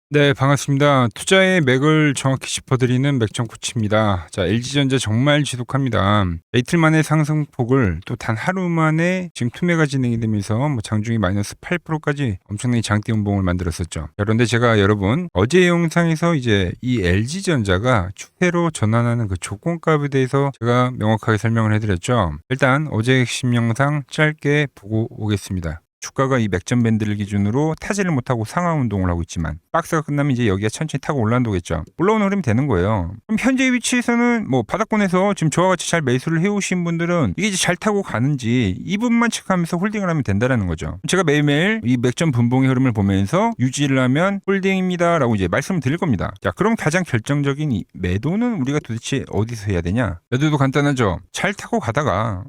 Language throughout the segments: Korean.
네, 반갑습니다. 투자의 맥을 정확히 짚어드리는 맥정코치입니다. 자, LG전자 정말 지독합니다. 이틀 만에 상승폭을 또 단 하루 만에 지금 투매가 진행이 되면서 장중에 마이너스 8%까지 엄청나게 장대 음봉을 만들었었죠. 그런데 제가 여러분 어제 영상에서 이제 이 LG전자가 추세로 전환하는 그 조건값에 대해서 제가 명확하게 설명을 해드렸죠. 일단 어제 핵심 영상 짧게 보고 오겠습니다. 주가가 이 맥점 밴드를 기준으로 타지를 못하고 상하 운동을 하고 있지만 박스가 끝나면 이제 여기가 천천히 타고 올라오겠죠. 올라오는 흐름이 되는 거예요. 그럼 현재 위치에서는 바닥권에서 지금 저와 같이 잘 매수를 해오신 분들은 이게 이제 잘 타고 가는지 이 부분만 체크하면서 홀딩을 하면 된다라는 거죠. 제가 매일매일 이 맥점 분봉의 흐름을 보면서 유지를 하면 홀딩입니다라고 이제 말씀을 드릴 겁니다. 자, 그럼 가장 결정적인 이 매도는 우리가 도대체 어디서 해야 되냐? 매도도 간단하죠. 잘 타고 가다가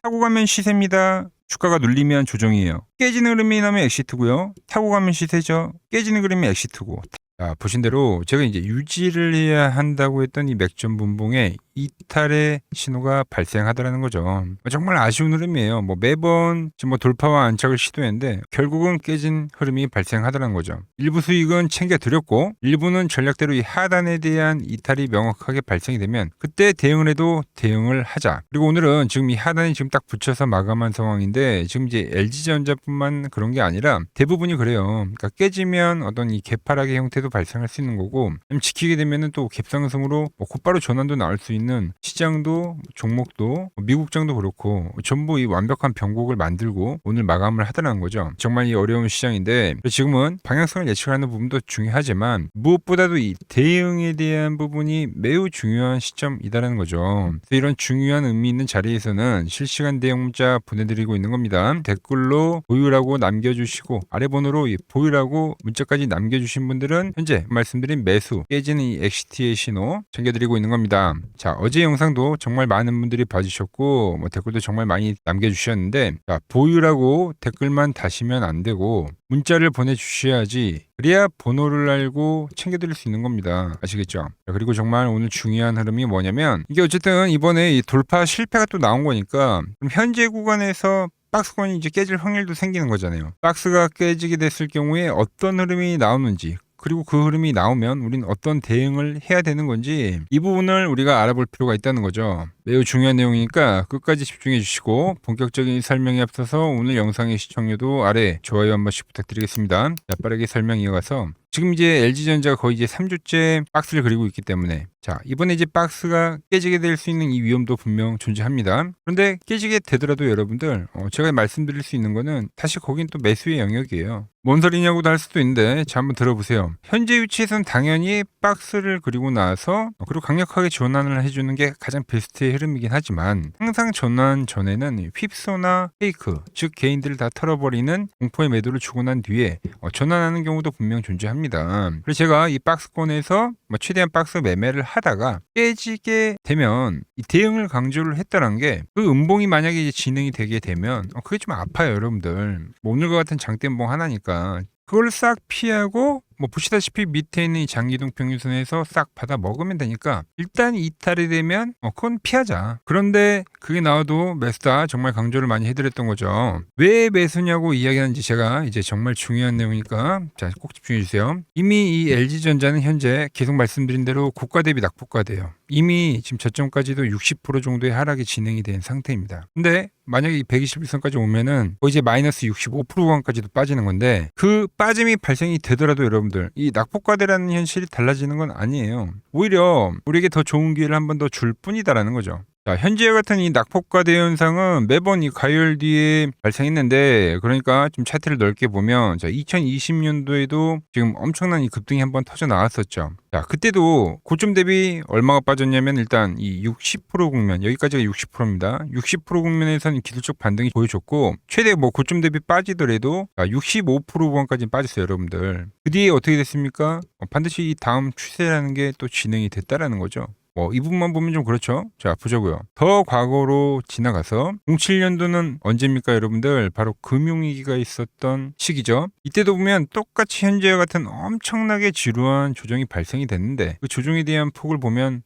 타고 가면 시세입니다. 주가가 눌리면 조정이에요. 깨지는 흐름이 나면 엑시트고요. 타고 가면 시세죠. 깨지는 흐름이 엑시트고. 자, 보신 대로 제가 이제 유지를 해야 한다고 했던 이 맥점 분봉에 이탈의 신호가 발생하더라는 거죠. 정말 아쉬운 흐름이에요. 매번 지금 돌파와 안착을 시도했는데 결국은 깨진 흐름이 발생하더라는 거죠. 일부 수익은 챙겨드렸고 일부는 전략대로 이 하단에 대한 이탈이 명확하게 발생이 되면 그때 대응을 해도 대응을 하자. 그리고 오늘은 지금 이 하단이 지금 딱 붙여서 마감한 상황인데 지금 이제 LG전자뿐만 그런 게 아니라 대부분이 그래요. 그러니까 깨지면 어떤 이 개파락의 형태도 발생할 수 있는 거고 지키게 되면은 또 갭상승으로 곧바로 전환도 나올 수 있는 시장도 종목도 미국장도 그렇고 전부 이 완벽한 변곡을 만들고 오늘 마감을 하더라는 거죠. 정말 이 어려운 시장인데 지금은 방향성을 예측하는 부분도 중요하지만 무엇보다도 이 대응에 대한 부분이 매우 중요한 시점이다라는 거죠. 이런 중요한 의미 있는 자리에서는 실시간 대응 문자 보내드리고 있는 겁니다. 댓글로 보유라고 남겨주시고 아래 번호로 이 보유라고 문자까지 남겨주신 분들은 현재 말씀드린 매수 깨지는 이 XT의 신호 챙겨드리고 있는 겁니다. 자, 어제 영상도 정말 많은 분들이 봐주셨고 댓글도 정말 많이 남겨주셨는데 자, 보유라고 댓글만 다시면 안 되고 문자를 보내주셔야지 그래야 번호를 알고 챙겨드릴 수 있는 겁니다. 아시겠죠? 자, 그리고 정말 오늘 중요한 흐름이 뭐냐면 이게 어쨌든 이번에 이 돌파 실패가 또 나온 거니까 그럼 현재 구간에서 박스권이 이제 깨질 확률도 생기는 거잖아요. 박스가 깨지게 됐을 경우에 어떤 흐름이 나오는지 그리고 그 흐름이 나오면 우리는 어떤 대응을 해야 되는 건지 이 부분을 우리가 알아볼 필요가 있다는 거죠. 매우 중요한 내용이니까 끝까지 집중해 주시고 본격적인 설명에 앞서서 오늘 영상의 시청료도 아래 좋아요 한 번씩 부탁드리겠습니다. 자, 빠르게 설명 이어가서 지금 이제 LG전자가 거의 이제 3주째 박스를 그리고 있기 때문에 자, 이번에 이제 박스가 깨지게 될 수 있는 이 위험도 분명 존재합니다. 그런데 깨지게 되더라도 여러분들 제가 말씀드릴 수 있는 거는 다시 거긴 또 매수의 영역이에요. 뭔 소리냐고도 할 수도 있는데 자, 한번 들어보세요. 현재 위치에서는 당연히 박스를 그리고 나서 그리고 강력하게 전환을 해주는 게 가장 베스트의 흐름이긴 하지만 항상 전환 전에는 휩소나 페이크 즉 개인들을 다 털어버리는 공포의 매도를 주고 난 뒤에 전환하는 경우도 분명 존재합니다. 그래서 제가 이 박스권에서 최대한 박스 매매를 하다가 깨지게 되면 이 대응을 강조를 했다는 게 그 음봉이 만약에 이제 진행이 되게 되면 그게 좀 아파요 여러분들. 오늘과 같은 장대 음봉 하나니까 그걸 싹 피하고 보시다시피 밑에 있는 이 장기동 평균선에서 싹 받아 먹으면 되니까 일단 이탈이 되면 그건 피하자. 그런데 그게 나와도 매수다 정말 강조를 많이 해드렸던 거죠. 왜 매수냐고 이야기하는지 제가 이제 정말 중요한 내용이니까 자, 꼭 집중해 주세요. 이미 이 LG전자는 현재 계속 말씀드린 대로 고가 대비 낙폭과대요. 이미 지금 저점까지도 60% 정도의 하락이 진행이 된 상태입니다. 근데 만약에 이 121선까지 오면은 이제 마이너스 65% 구간까지도 빠지는 건데 그 빠짐이 발생이 되더라도 여러분들 이 낙폭과대라는 현실이 달라지는 건 아니에요. 오히려 우리에게 더 좋은 기회를 한 번 더 줄 뿐이다라는 거죠. 자, 현재와 같은 이 낙폭과대 현상은 매번 이 가열 뒤에 발생했는데 그러니까 좀 차트를 넓게 보면 자, 2020년도에도 지금 엄청난 이 급등이 한번 터져 나왔었죠. 자, 그때도 고점 대비 얼마가 빠졌냐면 일단 이 60% 국면 여기까지가 60%입니다. 60% 국면에서는 기술적 반등이 보여줬고 최대 고점 대비 빠지더라도 65% 구간까지 빠졌어요 여러분들. 그 뒤에 어떻게 됐습니까? 반드시 이 다음 추세라는 게 또 진행이 됐다라는 거죠. 이 부분만 보면 좀 그렇죠. 자, 보자고요. 더 과거로 지나가서 07년도는 언제입니까 여러분들? 바로 금융위기가 있었던 시기죠. 이때도 보면 똑같이 현재와 같은 엄청나게 지루한 조정이 발생이 됐는데 그 조정에 대한 폭을 보면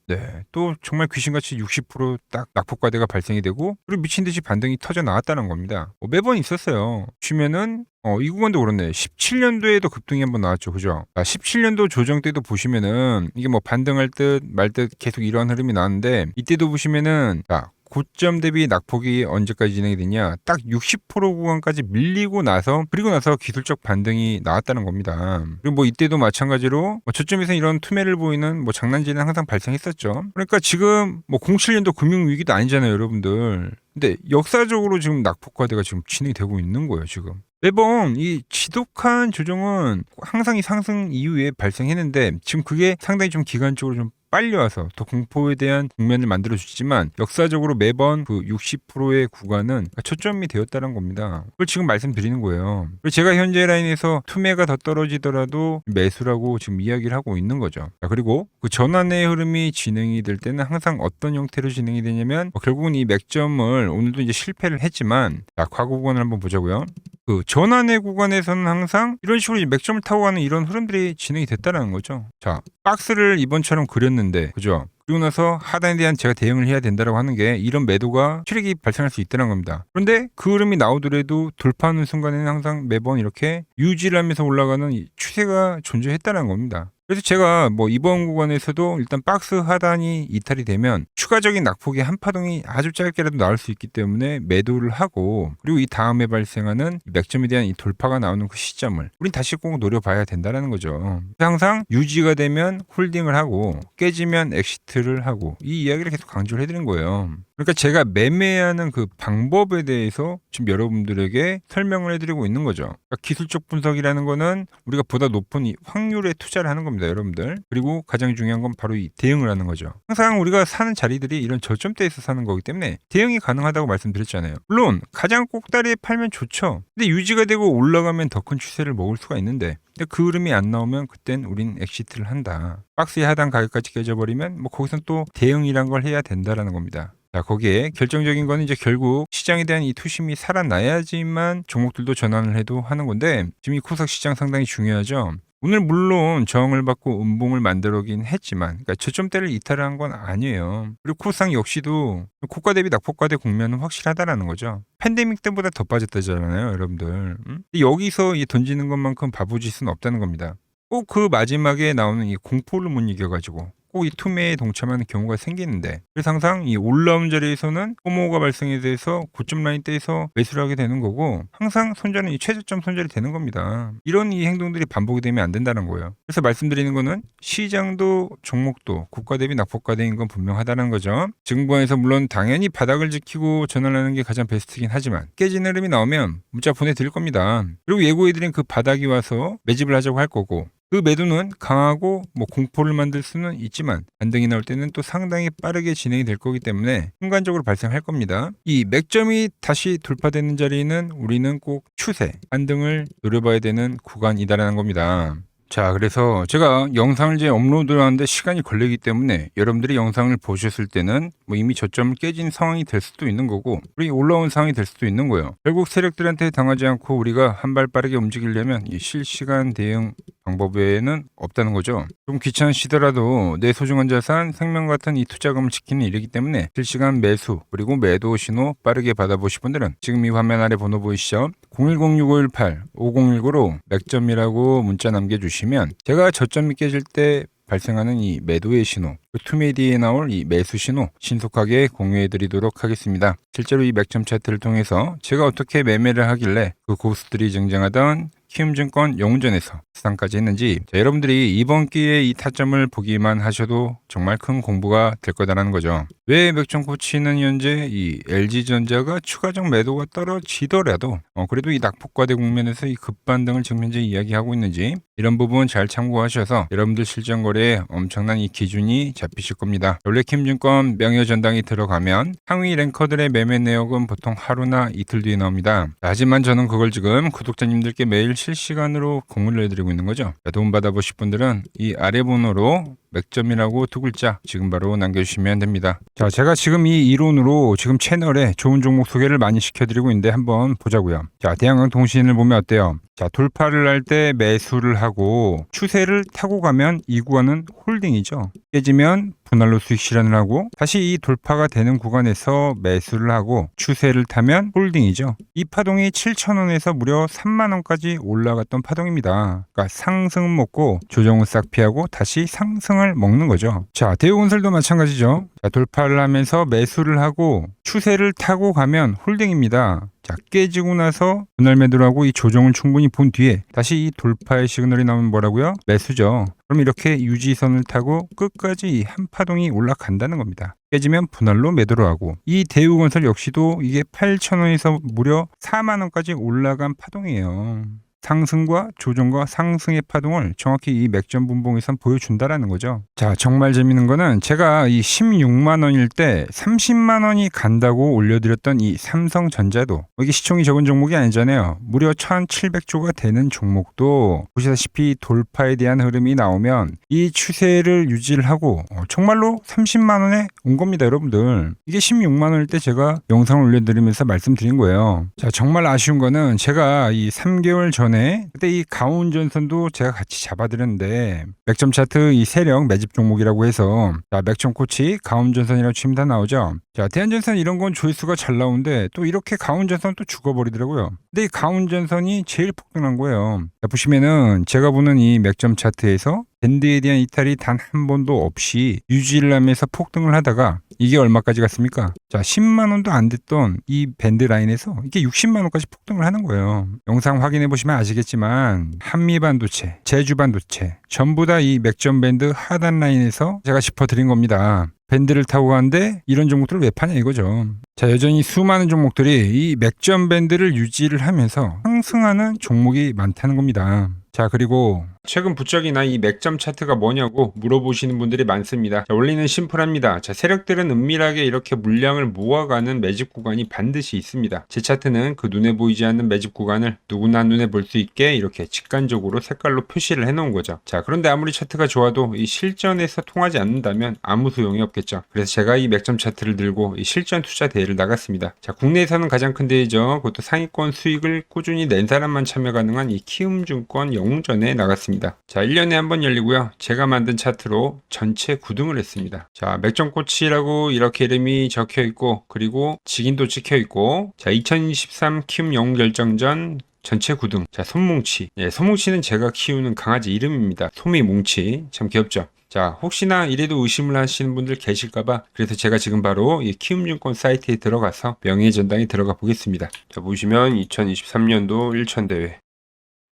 또 정말 귀신같이 60%딱 낙폭과대가 발생이 되고 그리고 미친듯이 반등이 터져 나왔다는 겁니다. 매번 있었어요. 쉬면은 이 구간도 그렇네. 17년도에도 급등이 한번 나왔죠. 그죠? 17년도 조정 때도 보시면은 이게 뭐 반등할 듯 말 듯 계속 이러한 흐름이 나왔는데 이때도 보시면은 고점 대비 낙폭이 언제까지 진행이 되냐? 딱 60% 구간까지 밀리고 나서 그리고 나서 기술적 반등이 나왔다는 겁니다. 그리고 뭐 이때도 마찬가지로 저점에서 이런 투매를 보이는 뭐 장난질은 항상 발생했었죠. 그러니까 지금 뭐 07년도 금융위기도 아니잖아요, 여러분들. 근데 역사적으로 지금 낙폭과대가 지금 진행이 되고 있는 거예요, 지금. 매번 이 지독한 조정은 항상 이 상승 이후에 발생했는데 지금 그게 상당히 좀 기간적으로 좀 빨리 와서 더 공포에 대한 국면을 만들어주지만 역사적으로 매번 그 60%의 구간은 초점이 되었다는 겁니다. 그걸 지금 말씀드리는 거예요. 그리고 제가 현재 라인에서 투매가 더 떨어지더라도 매수라고 지금 이야기를 하고 있는 거죠. 그리고 그 전환의 흐름이 진행이 될 때는 항상 어떤 형태로 진행이 되냐면 결국은 이 맥점을 오늘도 이제 실패를 했지만 과거 구간을 한번 보자고요. 그 전환의 구간에서는 항상 이런 식으로 맥점을 타고 가는 이런 흐름들이 진행이 됐다는 거죠. 자, 박스를 이번처럼 그렸는데, 그죠? 그리고 나서 하단에 대한 제가 대응을 해야 된다라고 하는 게 이런 매도가 출익이 발생할 수 있다는 겁니다. 그런데 그 흐름이 나오더라도 돌파하는 순간에는 항상 매번 이렇게 유지를 하면서 올라가는 추세가 존재했다는 겁니다. 그래서 제가 뭐 이번 구간에서도 일단 박스 하단이 이탈이 되면 추가적인 낙폭의 한파동이 아주 짧게라도 나올 수 있기 때문에 매도를 하고 그리고 이 다음에 발생하는 맥점에 대한 이 돌파가 나오는 그 시점을 우린 다시 꼭 노려봐야 된다는 거죠. 항상 유지가 되면 홀딩을 하고 깨지면 엑시트를 하고 이 이야기를 계속 강조를 해드린 거예요. 그러니까 제가 매매하는 그 방법에 대해서 지금 여러분들에게 설명을 해드리고 있는 거죠. 그러니까 기술적 분석이라는 거는 우리가 보다 높은 이 확률에 투자를 하는 겁니다, 여러분들. 그리고 가장 중요한 건 바로 이 대응을 하는 거죠. 항상 우리가 사는 자리들이 이런 저점대에서 사는 거기 때문에 대응이 가능하다고 말씀드렸잖아요. 물론 가장 꼭다리에 팔면 좋죠. 근데 유지가 되고 올라가면 더 큰 추세를 먹을 수가 있는데 근데 그 흐름이 안 나오면 그땐 우린 엑시트를 한다. 박스의 하단 가격까지 깨져버리면 뭐 거기선 또 대응이란 걸 해야 된다라는 겁니다. 자, 거기에 결정적인 거는 이제 결국 시장에 대한 이 투심이 살아나야지만 종목들도 전환을 해도 하는 건데 지금 이 코스닥 시장 상당히 중요하죠. 오늘 물론 저항을 받고 음봉을 만들어긴 했지만 그러니까 저점대를 이탈한 건 아니에요. 그리고 코스닥 역시도 고가 대비 낙폭과대 국면은 확실하다라는 거죠. 팬데믹 때보다 더 빠졌다잖아요, 여러분들. 여기서 이 던지는 것만큼 바보짓은 없다는 겁니다. 꼭 그 마지막에 나오는 이 공포를 못 이겨가지고 꼭 이 투매에 동참하는 경우가 생기는데 그래서 항상 이 올라온 자리에서는 포모가 발생에 대해서 고점 라인대에서 매수를 하게 되는 거고 항상 손절은 이 최저점 손절이 되는 겁니다. 이런 이 행동들이 반복이 되면 안 된다는 거예요. 그래서 말씀드리는 거는 시장도 종목도 국가 대비 낙폭과대인 건 분명하다는 거죠. 지금 구간에서 물론 당연히 바닥을 지키고 전환하는 게 가장 베스트긴 하지만 깨지는 흐름이 나오면 문자 보내드릴 겁니다. 그리고 예고해드린 그 바닥이 와서 매집을 하자고 할 거고 그 매도는 강하고 뭐 공포를 만들 수는 있지만 반등이 나올 때는 또 상당히 빠르게 진행이 될 거기 때문에 순간적으로 발생할 겁니다. 이 맥점이 다시 돌파되는 자리는 우리는 꼭 추세, 반등을 노려봐야 되는 구간이다라는 겁니다. 자, 그래서 제가 영상을 이제 업로드를 하는데 시간이 걸리기 때문에 여러분들이 영상을 보셨을 때는 뭐 이미 저점을 깨진 상황이 될 수도 있는 거고 우리 올라온 상황이 될 수도 있는 거예요. 결국 세력들한테 당하지 않고 우리가 한 발 빠르게 움직이려면 이 실시간 대응 방법 외에는 없다는 거죠. 좀 귀찮으시더라도 내 소중한 자산, 생명 같은 이 투자금을 지키는 일이기 때문에 실시간 매수 그리고 매도 신호 빠르게 받아보실 분들은 지금 이 화면 아래 번호 보이시죠? 010-6518-5019로 맥점이라고 문자 남겨주시면 제가 저점이 깨질 때 발생하는 이 매도의 신호, 그 투메디에 나올 이 매수 신호 신속하게 공유해 드리도록 하겠습니다. 실제로 이 맥점 차트를 통해서 제가 어떻게 매매를 하길래 그 고수들이 증정하던 키움증권 영운전에서 수상까지 했는지 여러분들이 이번 기회에 이 타점을 보기만 하셔도 정말 큰 공부가 될 거다라는 거죠. 왜 맥점 코치는 현재 이 LG전자가 추가적 매도가 떨어지더라도 그래도 이 낙폭과대 국면에서 이 급반등을 지금 현재 이야기하고 있는지 이런 부분 잘 참고하셔서 여러분들 실전 거래에 엄청난 이 기준이 잡히실 겁니다. 원래 키움증권 명예전당이 들어가면 상위 랭커들의 매매 내역은 보통 하루나 이틀 뒤에 나옵니다. 하지만 저는 그걸 지금 구독자님들께 매일 실시간으로 공유를 해드리고 있는 거죠. 도움 받아보실 분들은 이 아래 번호로 맥점이라고 두 글자 지금 바로 남겨주시면 됩니다. 자, 제가 지금 이 이론으로 지금 채널에 좋은 종목 소개를 많이 시켜드리고 있는데 한번 보자고요. 자, 대한강통신을 보면 어때요? 자, 돌파를 할 때 매수를 하고 추세를 타고 가면 이 구간은 홀딩이죠. 깨지면 분할로 수익 실현을 하고 다시 이 돌파가 되는 구간에서 매수를 하고 추세를 타면 홀딩이죠. 이 파동이 7,000원에서 무려 30,000원까지 올라갔던 파동입니다. 그러니까 상승은 먹고 조정은 싹 피하고 다시 상승을 먹는 거죠. 자, 대우건설도 마찬가지죠. 자, 돌파를 하면서 매수를 하고 추세를 타고 가면 홀딩입니다. 자, 깨지고 나서 분할 매도를 하고 이 조정을 충분히 본 뒤에 다시 이 돌파의 시그널이 나오면 뭐라고요? 매수죠. 그럼 이렇게 유지선을 타고 끝까지 한 파동이 올라간다는 겁니다. 깨지면 분할로 매도를 하고 이 대우건설 역시도 이게 8,000원에서 무려 40,000원까지 올라간 파동이에요. 상승과 조정과 상승의 파동을 정확히 이 맥점 분봉에선 보여준다라는 거죠. 자, 정말 재밌는 거는 제가 이 16만 원일 때 30만 원이 간다고 올려드렸던 이 삼성전자도 이게 시총이 적은 종목이 아니잖아요. 무려 1,700조가 되는 종목도 보시다시피 돌파에 대한 흐름이 나오면 이 추세를 유지를 하고 정말로 30만 원에 온 겁니다, 여러분들. 이게 16만 원일 때 제가 영상을 올려드리면서 말씀드린 거예요. 자, 정말 아쉬운 거는 제가 이 3개월 전에 그때 이 가온전선도 제가 같이 잡아드렸는데 맥점 차트 이 세력 매집 종목이라고 해서 자, 맥점 코치 가온전선이라고 치면 다 나오죠. 자, 대한전선 이런 건 조회수가 잘 나오는데 또 이렇게 가온전선 또 죽어버리더라고요. 근데 이 가온전선이 제일 폭등한 거예요. 자, 보시면은 제가 보는 이 맥점 차트에서 밴드에 대한 이탈이 단 한 번도 없이 유지를 하면서 폭등을 하다가 이게 얼마까지 갔습니까? 자, 10만 원도 안 됐던 이 밴드 라인에서 이게 60만 원까지 폭등을 하는 거예요. 영상 확인해 보시면 아시겠지만 한미반도체, 제주반도체 전부 다 이 맥점 밴드 하단 라인에서 제가 짚어드린 겁니다. 밴드를 타고 가는데 이런 종목들을 왜 파냐 이거죠. 자, 여전히 수많은 종목들이 이 맥점 밴드를 유지를 하면서 상승하는 종목이 많다는 겁니다. 자, 그리고 최근 부쩍이나 이 맥점 차트가 뭐냐고 물어보시는 분들이 많습니다. 자, 원리는 심플합니다. 자, 세력들은 은밀하게 이렇게 물량을 모아가는 매집 구간이 반드시 있습니다. 제 차트는 그 눈에 보이지 않는 매집 구간을 누구나 눈에 볼 수 있게 이렇게 직관적으로 색깔로 표시를 해놓은 거죠. 자, 그런데 아무리 차트가 좋아도 이 실전에서 통하지 않는다면 아무 소용이 없겠죠. 그래서 제가 이 맥점 차트를 들고 이 실전 투자 대회를 나갔습니다. 자, 국내에서는 가장 큰 대회죠. 그것도 상위권 수익을 꾸준히 낸 사람만 참여 가능한 이 키움증권 영웅전에 나갔습니다. 자, 1년에 한 번 열리고요. 제가 만든 차트로 전체 9등을 했습니다. 자, 맥점 코치라고 이렇게 이름이 적혀 있고 그리고 직인도 찍혀 있고 자, 2023 키움 영웅 결정전 전체 9등. 자, 손뭉치. 예, 손뭉치는 제가 키우는 강아지 이름입니다. 소미뭉치. 참 귀엽죠? 자, 혹시나 이래도 의심을 하시는 분들 계실까봐 그래서 제가 지금 바로 이 키움증권 사이트에 들어가서 명예의 전당에 들어가 보겠습니다. 자, 보시면 2023년도 1천대회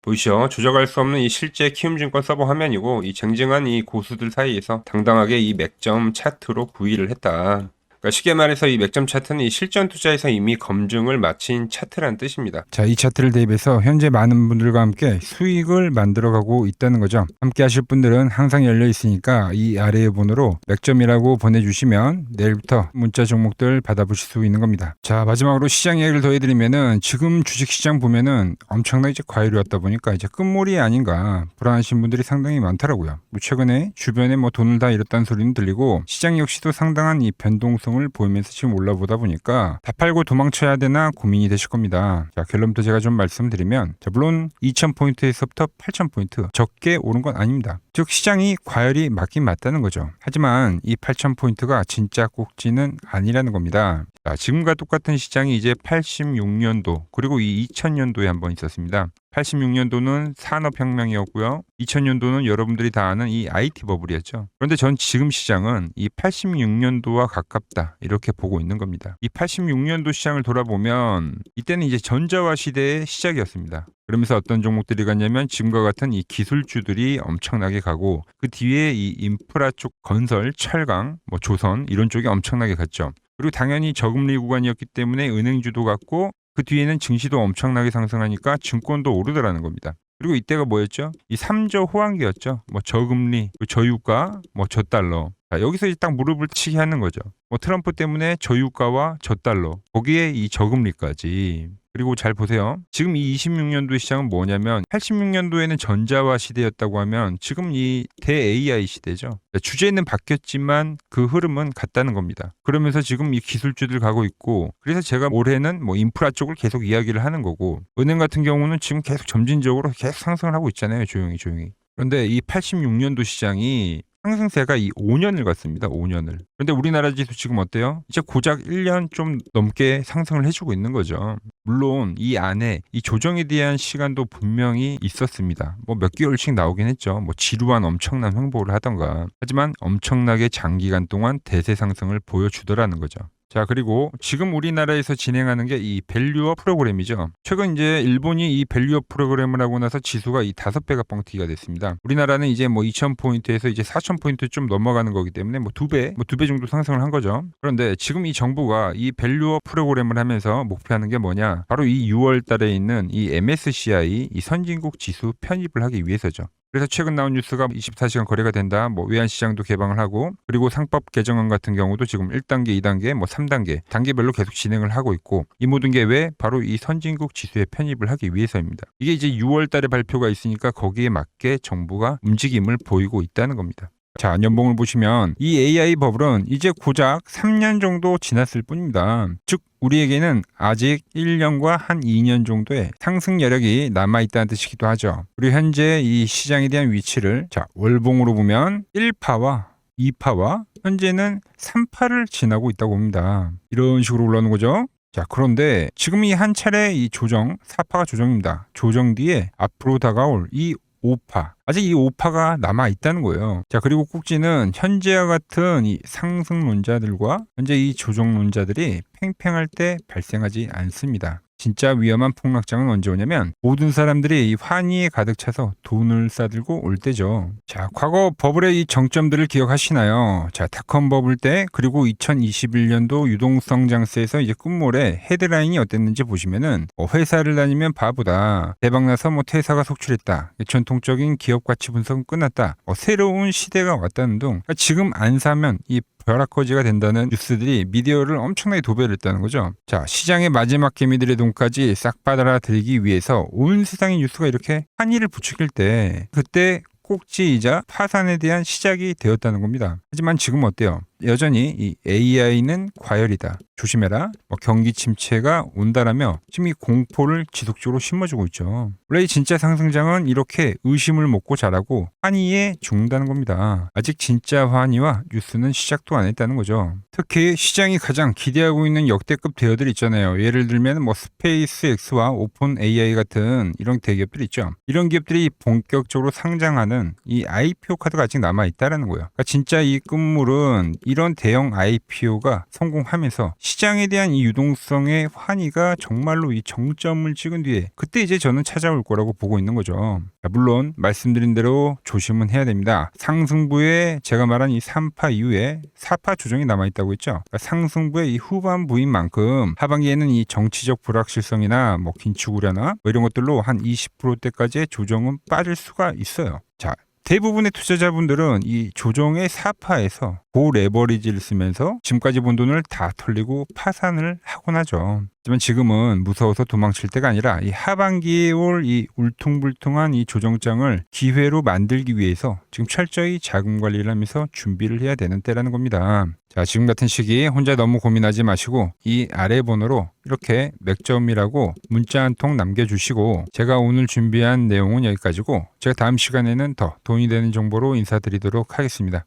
보이시죠? 조작할 수 없는 이 실제 키움증권 서버 화면이고 이 쟁쟁한 이 고수들 사이에서 당당하게 이 맥점 차트로 구의를 했다. 그러니까 쉽게 말해서 이 맥점 차트는 이 실전 투자에서 이미 검증을 마친 차트란 뜻입니다. 자, 이 차트를 대입해서 현재 많은 분들과 함께 수익을 만들어가고 있다는 거죠. 함께 하실 분들은 항상 열려 있으니까 이 아래의 번호로 맥점이라고 보내주시면 내일부터 문자 종목들 받아보실 수 있는 겁니다. 자, 마지막으로 시장 이야기를 더 해드리면은 지금 주식시장 보면은 엄청나게 이제 과열이 왔다 보니까 이제 끝물이 아닌가 불안하신 분들이 상당히 많더라고요. 뭐 최근에 주변에 뭐 돈을 다 잃었다는 소리는 들리고 시장 역시도 상당한 이 변동성 보이면서 지금 올라보다 보니까 다 팔고 도망쳐야 되나 고민이 되실 겁니다. 자, 결론부터 제가 좀 말씀드리면 자, 물론 2,000포인트에서부터 8,000포인트 적게 오른 건 아닙니다. 즉 시장이 과열이 맞긴 맞다는 거죠. 하지만 이 8,000포인트가 진짜 꼭지는 아니라는 겁니다. 자, 지금과 똑같은 시장이 이제 86년도 그리고 이 2000년도에 한번 있었습니다. 86년도는 산업혁명이었고요. 2000년도는 여러분들이 다 아는 이 IT 버블이었죠. 그런데 전 지금 시장은 이 86년도와 가깝다 이렇게 보고 있는 겁니다. 이 86년도 시장을 돌아보면 이때는 이제 전자화 시대의 시작이었습니다. 그러면서 어떤 종목들이 갔냐면 지금과 같은 이 기술주들이 엄청나게 가고 그 뒤에 이 인프라 쪽 건설, 철강, 뭐 조선 이런 쪽이 엄청나게 갔죠. 그리고 당연히 저금리 구간이었기 때문에 은행주도 갔고 그 뒤에는 증시도 엄청나게 상승하니까 증권도 오르더라는 겁니다. 그리고 이때가 뭐였죠? 이 3조 호황기였죠. 뭐 저금리, 저유가, 뭐 저달러. 자, 여기서 이제 딱 무릎을 치게 하는 거죠. 뭐 트럼프 때문에 저유가와 저달러, 거기에 이 저금리까지. 그리고 잘 보세요. 지금 이 26년도 시장은 뭐냐면 86년도에는 전자화 시대였다고 하면 지금 이 대-AI 시대죠. 주제는 바뀌었지만 그 흐름은 같다는 겁니다. 그러면서 지금 이 기술주들 가고 있고 그래서 제가 올해는 뭐 인프라 쪽을 계속 이야기를 하는 거고 은행 같은 경우는 지금 계속 점진적으로 계속 상승을 하고 있잖아요. 조용히. 그런데 이 86년도 시장이 상승세가 이 5년을 갔습니다. 5년을. 그런데 우리나라 지수 지금 어때요? 이제 고작 1년 좀 넘게 상승을 해주고 있는 거죠. 물론 이 안에 이 조정에 대한 시간도 분명히 있었습니다. 뭐 몇 개월씩 나오긴 했죠. 뭐 지루한 엄청난 횡보를 하던가. 하지만 엄청나게 장기간 동안 대세 상승을 보여주더라는 거죠. 자, 그리고 지금 우리나라에서 진행하는 게 이 밸류업 프로그램이죠. 최근 이제 일본이 이 밸류업 프로그램을 하고 나서 지수가 이 5배가 뻥튀기가 됐습니다. 우리나라는 이제 뭐 2,000포인트에서 이제 4,000포인트 좀 넘어가는 거기 때문에 뭐 2배 정도 상승을 한 거죠. 그런데 지금 이 정부가 이 밸류업 프로그램을 하면서 목표하는 게 뭐냐? 바로 이 6월 달에 있는 이 MSCI 이 선진국 지수 편입을 하기 위해서죠. 그래서 최근 나온 뉴스가 24시간 거래가 된다. 뭐 외환시장도 개방을 하고 그리고 상법 개정안 같은 경우도 지금 1단계, 2단계, 뭐 3단계 단계별로 계속 진행을 하고 있고 이 모든 게 왜? 바로 이 선진국 지수에 편입을 하기 위해서입니다. 이게 이제 6월 달에 발표가 있으니까 거기에 맞게 정부가 움직임을 보이고 있다는 겁니다. 자, 연봉을 보시면 이 AI 버블은 이제 고작 3년 정도 지났을 뿐입니다. 즉 우리에게는 아직 1년과 한 2년 정도의 상승 여력이 남아있다는 뜻이기도 하죠. 그리고 현재 이 시장에 대한 위치를 자 월봉으로 보면 1파와 2파와 현재는 3파를 지나고 있다고 봅니다. 이런 식으로 올라오는 거죠. 자, 그런데 지금 이 한 차례 이 조정, 4파가 조정입니다. 조정 뒤에 앞으로 다가올 이 5파. 아직 이 5파가 남아 있다는 거예요. 자, 그리고 꼭지는 현재와 같은 이 상승론자들과 현재 이 조정론자들이 팽팽할 때 발생하지 않습니다. 진짜 위험한 폭락장은 언제 오냐면 모든 사람들이 이 환희에 가득 차서 돈을 싸들고 올 때죠. 자, 과거 버블의 이 정점들을 기억하시나요? 자, 닷컴 버블 때 그리고 2021년도 유동성 장세에서 이제 끝물에 헤드라인이 어땠는지 보시면은 회사를 다니면 바보다. 대박나서 뭐 퇴사가 속출했다. 전통적인 기업 가치 분석은 끝났다. 새로운 시대가 왔다는 등 그러니까 지금 안 사면 이 벼락거지가 된다는 뉴스들이 미디어를 엄청나게 도배를 했다는 거죠. 자, 시장의 마지막 개미들의 돈까지 싹 빨아들이기 위해서 온 세상의 뉴스가 이렇게 한이를 부추길 때 그때 꼭지이자 파산에 대한 시작이 되었다는 겁니다. 하지만 지금 어때요? 여전히 이 AI는 과열이다. 조심해라. 경기 침체가 온다라며 지금 이 공포를 지속적으로 심어주고 있죠. 원래 이 진짜 상승장은 이렇게 의심을 먹고 자라고 환희에 죽는다는 겁니다. 아직 진짜 환희와 뉴스는 시작도 안 했다는 거죠. 특히 시장이 가장 기대하고 있는 역대급 대여들 있잖아요. 예를 들면 뭐 스페이스X와 오픈 AI 같은 이런 대기업들이 있죠. 이런 기업들이 본격적으로 상장하는 이 IPO 카드가 아직 남아 있다라는 거예요. 그러니까 진짜 이 끝물은 이런 대형 IPO가 성공하면서 시장에 대한 이 유동성의 환희가 정말로 이 정점을 찍은 뒤에 그때 이제 저는 찾아올 거라고 보고 있는 거죠. 물론 말씀드린 대로 조심은 해야 됩니다. 상승부에 제가 말한 이 3파 이후에 4파 조정이 남아있다고 했죠. 그러니까 상승부의 이 후반부인 만큼 하반기에는 이 정치적 불확실성이나 뭐 긴축 우려나 뭐 이런 것들로 한 20%대까지의 조정은 빠질 수가 있어요. 자, 대부분의 투자자분들은 이 조정의 4파에서 고레버리지를 쓰면서 지금까지 본 돈을 다 털리고 파산을 하곤 하죠. 하지만 지금은 무서워서 도망칠 때가 아니라 이 하반기에 올 이 울퉁불퉁한 이 조정장을 기회로 만들기 위해서 지금 철저히 자금 관리를 하면서 준비를 해야 되는 때라는 겁니다. 자, 지금 같은 시기 혼자 너무 고민하지 마시고 이 아래 번호로 이렇게 맥점이라고 문자 한 통 남겨주시고 제가 오늘 준비한 내용은 여기까지고 제가 다음 시간에는 더 돈이 되는 정보로 인사드리도록 하겠습니다.